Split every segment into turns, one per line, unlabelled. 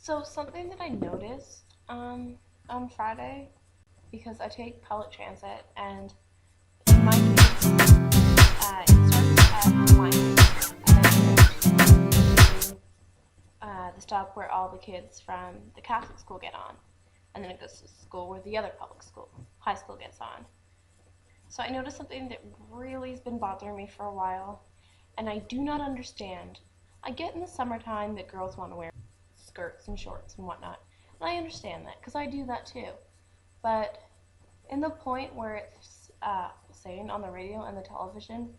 So something that I noticed on Friday, because I take public transit, and in my case, it starts at my case, and then goes to the stop where all the kids from the Catholic school get on, and then it goes to the school where the other public school, high school, gets on. So I noticed something that really has been bothering me for a while, and I do not understand. I get in the summertime that girls want to wear skirts and shorts and whatnot, and I understand that because I do that too. But in the point where it's saying on the radio and the television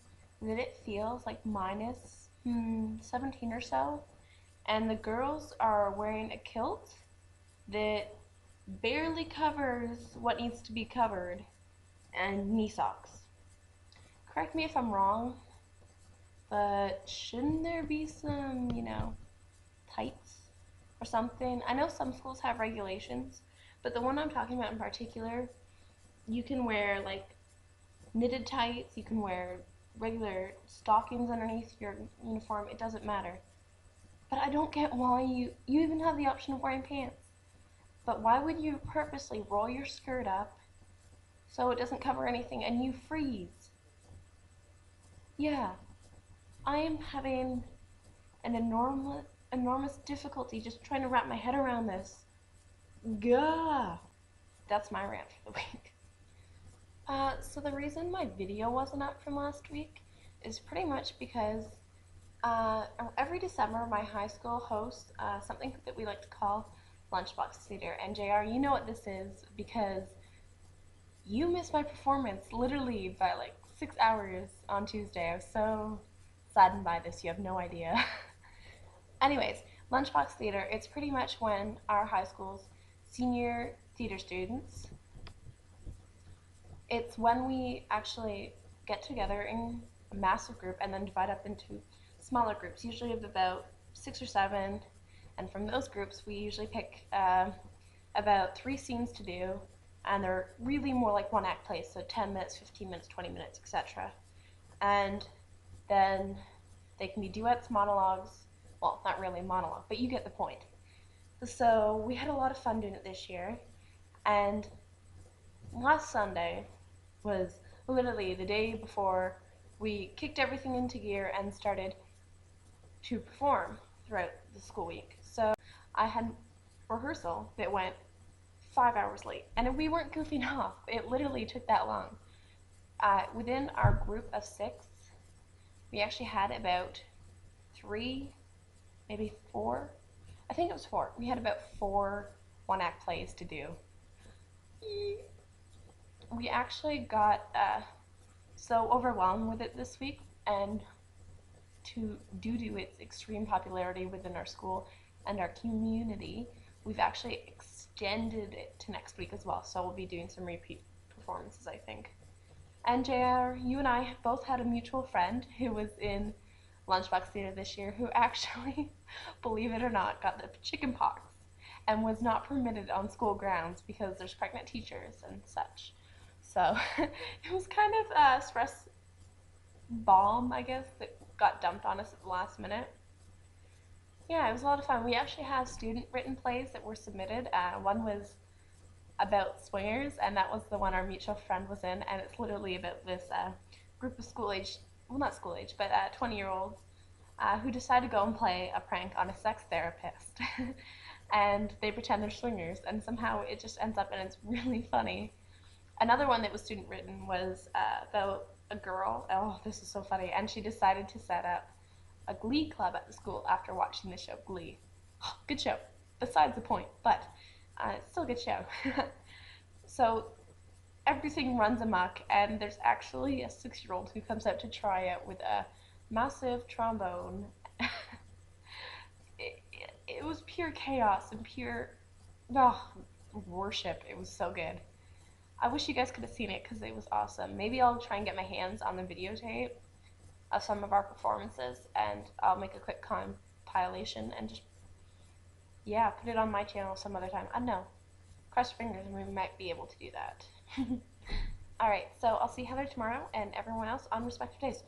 that it feels like minus 17 or so, and the girls are wearing a kilt that barely covers what needs to be covered, and knee socks. Correct me if I'm wrong, but shouldn't there be some, tights or something? I know some schools have regulations, but the one I'm talking about in particular, you can wear like knitted tights, you can wear regular stockings underneath your uniform, it doesn't matter. But I don't get why you even have the option of wearing pants. But why would you purposely roll your skirt up so it doesn't cover anything and you freeze? Yeah, I am having an enormous difficulty just trying to wrap my head around this. Gah! That's my rant for the week. So the reason my video wasn't up from last week is pretty much because every December my high school hosts something that we like to call Lunchbox Theater. And JR, you know what this is because you missed my performance literally by like 6 hours on Tuesday. I was so saddened by this, you have no idea. Anyways, Lunchbox Theater, it's pretty much when our high school's senior theater students, it's when we actually get together in a massive group and then divide up into smaller groups, usually of about 6 or 7, and from those groups we usually pick about 3 scenes to do, and they're really more like one act plays, so 10 minutes, 15 minutes, 20 minutes, etc. And then they can be duets, monologues, well, not really monologue, but you get the point. So we had a lot of fun doing it this year, and last Sunday was literally the day before we kicked everything into gear and started to perform throughout the school week. So I had rehearsal that went 5 hours late, and we weren't goofing off. It literally took that long. Within our group of 6, we actually had about 3, maybe 4. I think it was 4. We had about 4 one-act plays to do. We actually got so overwhelmed with it this week, and due to its extreme popularity within our school and our community, we've actually extended it to next week as well, so we'll be doing some repeat performances, I think. And JR, you and I both had a mutual friend who was in Lunchbox Theater this year who actually, believe it or not, got the chicken pox and was not permitted on school grounds because there's pregnant teachers and such. So it was kind of a stress bomb, I guess, that got dumped on us at the last minute. Yeah, it was a lot of fun. We actually have student-written plays that were submitted. One was about swingers, and that was the one our mutual friend was in, and it's literally about this group of school-age, well, not school-age, but 20-year-olds who decide to go and play a prank on a sex therapist. And they pretend they're swingers, and somehow it just ends up, and it's really funny. Another one that was student-written was about a girl, oh, this is so funny, and she decided to set up a glee club at the school after watching the show Glee. Good show, besides the point, but it's still a good show. So everything runs amok, and there's actually a 6-year-old who comes out to try out with a massive trombone. It was pure chaos and pure worship. It was so good. I wish you guys could have seen it because it was awesome. Maybe I'll try and get my hands on the videotape of some of our performances, and I'll make a quick compilation and just, yeah, put it on my channel some other time. I don't know. Cross your fingers and we might be able to do that. Alright, so I'll see Heather tomorrow and everyone else on respective days.